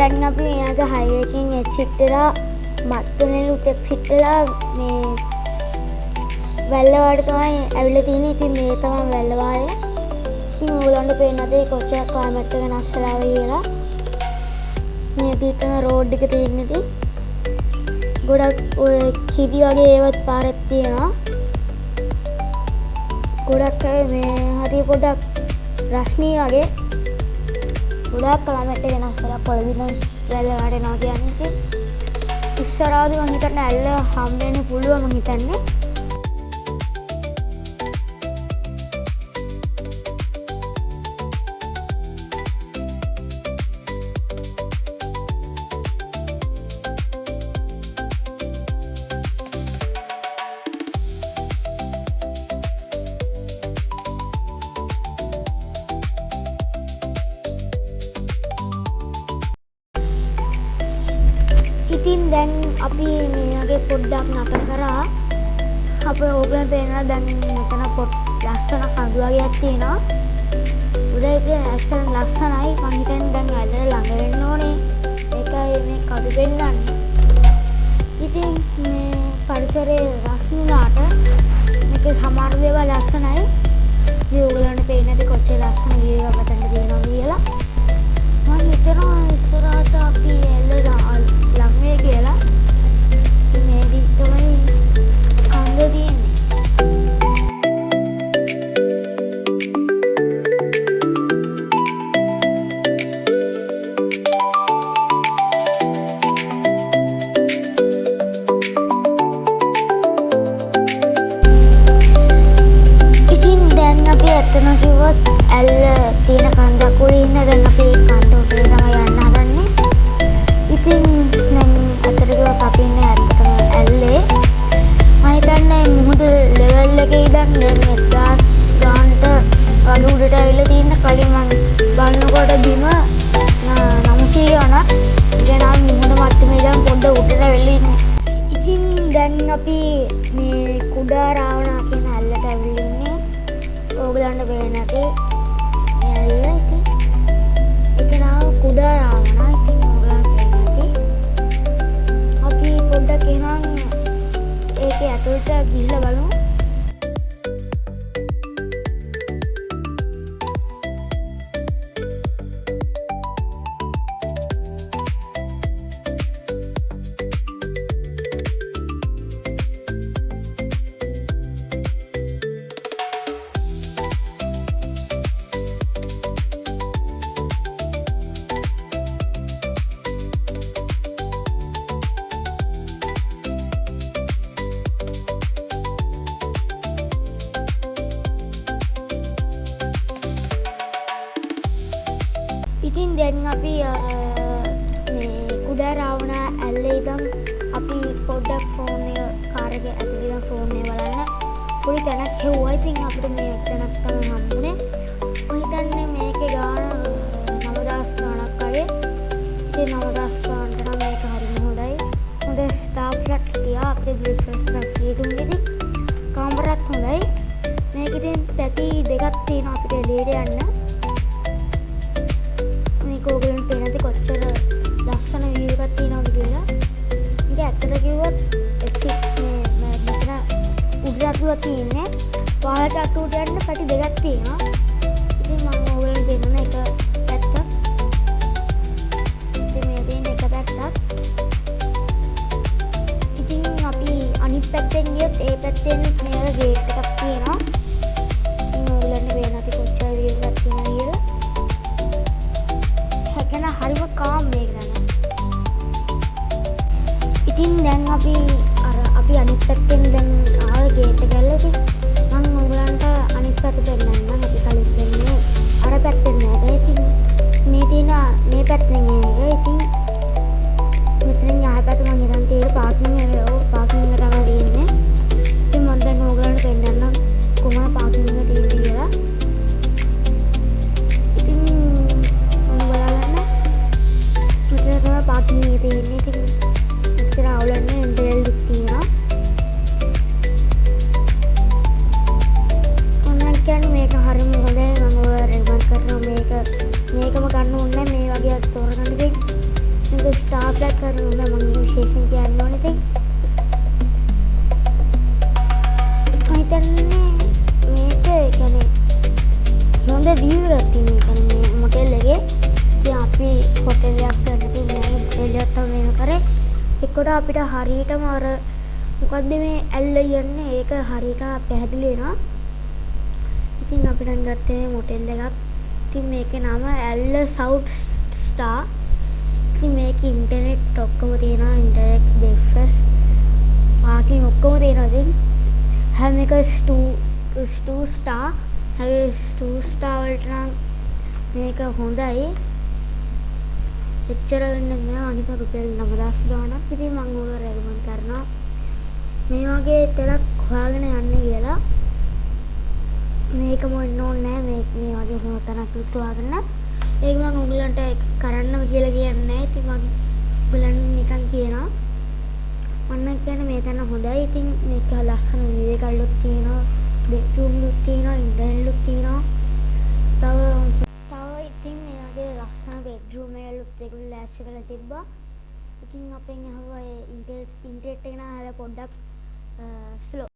දැන් අපි මෙයාට හයිවේ එකෙන් එක්සිට් වෙලා මත්තුනේලුත් එක්සිට් වෙලා මේ වැල්ලවාඩ තමයි ඇවිල්ලා තියෙන්නේ. ඉතින් මේ තමයි වැල්ලවාය. ඉතින් ඕගොල්ලන්ට පේන්න ඇති කොච්චර ක්ලයිමේට් එක වෙනස් වෙලා කියලා. මේ දිත්තම රෝඩ් එක තියෙන්නේ. ඉතින් ගොඩක් ඔය කිරි වගේ ඒවත් පාරක් තියෙනවා. ගොඩක් මේ හරිය පොඩක් රස්නී වගේ ගොඩක් ක්ලයිමේට් එක වෙනස් වෙලා පොළොවින වැල්ලවාඩ යනවා කියන්නේ. ඉතින් ඉස්සරහදී මම හිතන්නේ ඇල්ල හම් වෙන්න පුළුවන් මම හිතන්නේ. ඉතින් දැන් අපි මේ වගේ පොඩ්ඩක් නතර කරා. අපේ ඕගලන් පේනවා දැන් මෙතන පොඩ් ලස්සන කඳු වගේක් තියෙනවා. උදේ ඉතින් ඇත්තටම ලස්සනයි. මම හිතන්නේ දැන් ඇල්ලට ළඟ වෙන්න ඕනේ. ඒකයි මේ කඳු පෙන්නන්නේ. ඉතින් මේ පරිසරයේ රස්නුනාට මේක සමහර දේවල් ලස්සනයි. ඉතින් ඕගලන්ට පේන්නේ නැති කොච්චර ලස්සන වීඩියෝ එකක් ගන්න තියෙනවා කියලා. මම හිතනවා ඉස්සරහට අපි ඇල්ල ළඟේ කියලා මේ දි තමයි කන්ද තියෙන්නේ. ඉතින් දැන් අපි ඇත්තම කිව්වොත් ඇල්ල තියෙන කන්දක් උඩ ඉන්න දැන් අපි කන්ද උඩට තමයි යන්න හදන්නේ. ඉතින් දැන් අතට ගියොත් අපි ඉන්නේ ඇත්තටම ඇල්ලේ. මම හිතන්නේ මුහුද ලෙවල් එකේ ඉඳන් දැන් 1000 ගානට වගේ උඩට ඇවිල්ලා තියෙන. කලින් මම බලනකොට බිම 900 ගානක්. දැන් ආ මුහුද මට්ටමේ ඉඳන් පොඩ්ඩ උඩට ඇවිල්ලා ඉන්නේ. ඉතින් දැන් අපි මේ කුඩා රාවණා කියන ඇල්ලට ඇවිල්ලා ඉන්නේ. ඕගලන්ට පේන්නේ නැති ඇල්ල. ඉතින් ඒක නම කුඩා රාවණා. ඉතින් පොඩ්ඩක් එහෙනම් ඒකේ ඇතුළට ගිහිල්ලා බලමු. ඉතින් දැන් අපි මේ කුඩා රාවණා ඇල්ලේ ඉඳන් අපි පොඩ්ඩක් ෆෝන් එක කාර් එකේ ඇතුළේ ෆෝන් එක බලන්න පොඩි තැනක් හෙව්වා. ඉතින් අපිට මේ තැනක් තමයි හම්බුනේ. මම හිතන්නේ මේකේ ගාන 9000 ගානක් වගේ. ඉතින් 9000 ගානට නම් මේක හරිම හොඳයි. හොඳ ස්ටාෆ් එකක් තියා අපේ බ්‍රේක්ෆාස්ට් එකක් දීදුම්ගෙදි කාමරත් හොඳයි. මේක ඉතින් පැති දෙකක් තියෙනවා අපිට එළියට යන්න. ඕගලන්ට පේනද කොච්චර ලස්සන view එකක් තියෙනවද කියලා. මේක ඇත්තට කිව්වොත් එක්සිට් මේ මෙතන උඩරතුව තියෙන්නේ. පහළට අටුවට යන්න පැති දෙකක් තියෙනවා. ඉතින් මම ඕගලන්ට දෙන්න එක පැත්තක්. ඉතින් මේ දෙන්න එක පැත්තක්. ඉතින් අපි අනිත් පැත්තෙන් ගියොත් ඒ පැත්තෙන් මෙයාලා ගේට් එකක් තියෙනවා. ඉතින් ඕගලන්ට පේනද කොච්චර view එකක් තියෙනවද කියලා. හරිම කාම් මේක ගැන. ඉතින් දැන් අපි අනිත් පැත්තෙන් දැන් ආව ගේට් එක ඇල්ලට. මම ඔයගලන්ට අනිත් පැත්ත පෙන්නන්නම්. අපි කලින් දෙන්නේ අර පැත්තෙන් නෑ. ඉතින් මේ තියෙන මේ පැත්තෙන් එක. ඉතින් මෙතනින් ආව පැත්ත මම ඉරන් තියෙන පාකින් එක තමයි තියෙන්නේ. ඉතින් මම දැන් ඔයගලන්ට පෙන්නන්නම් කොහොමද පාකින් එක තියෙන්නේ කියලා. පාකින් එකේ තියෙන්නේ. ඉතින් මෙච්චර අවුලන්නේ එන්ටර් ලික් තියෙනවා. ඔන්න කියන්නේ මේක හරිම හොඳයි. මම ඔය රෙකමන්ඩ් කරනවා මේකම ගන්න ඕනේ. මේ වගේ තෝරගන්න දෙන්න. මම විශේෂයෙන් කියන්න ඕනේ ඉතින් මම හිතන්නේ මේක කියන්නේ හොඳ වීව් එකක් තියෙන කියන්නේ මේ මොටෙල් එකේ ඉතින් අපි හොටෙල් එකක් කරලා මේ හොටෙල් එකක් තමයි මේක කරේ එක්කොට අපිට හරියටම අර මොකද්ද මේ ඇල්ල යන්නේ ඒක හරියට පැහැදිලි වෙනවා ඉතින් අපිට ගත්තේ මේ මොටෙල් එකක් ඉතින් මේකේ නම ඇල්ල සවුත් ස්ටාර් ඉතින් මේකේ ඉන්ටර්නෙට් ඔක්කොම තියෙනවා ඉන්ටර්නෙට් බ්‍රේක්ෆාස්ට් පාකින් ඔක්කොම තියෙනවා ඉතින් හැම එක 2 ස්ටාර් හැබැයි 2 ස්ටාර් වලට නම් මේක හොඳයි එච්චර වෙන්නේ නැහැ අනික රුපියල් 9000 ගාණක් ඉතින් මම ඕක රෙකමන්ඩ් කරනවා මේ වගේ තැනක් හොයාගෙන යන්න කියලා මේක මොන්න ඕනේ නැහැ මේ වගේ හොඳ තැනක් හොයාගන්න ඒක මම උගලන්ට කරන්නම කියලා කියන්නේ නැහැ ඉතින් මම උගලන්ට නිකන් කියනවා මම කියන්නේ මේ තැන හොඳයි ඉතින් මේක ලස්සන වීඩියෝ එකක් තියෙනවා බෙඩ්රූම් ලුක් තියෙනවා ඉන්ටර්නෙට් ලුක් තියෙනවා තව ඉතින් මේ වගේ ලස්සන බෙඩ්රූම් එකක ලුක් එකක් ලෑස්ති කරලා තිබ්බා ඉතින් අපෙන් අහුවා ඉන්ටර්නෙට් එක නාල පොඩ්ඩක් ස්ලෝ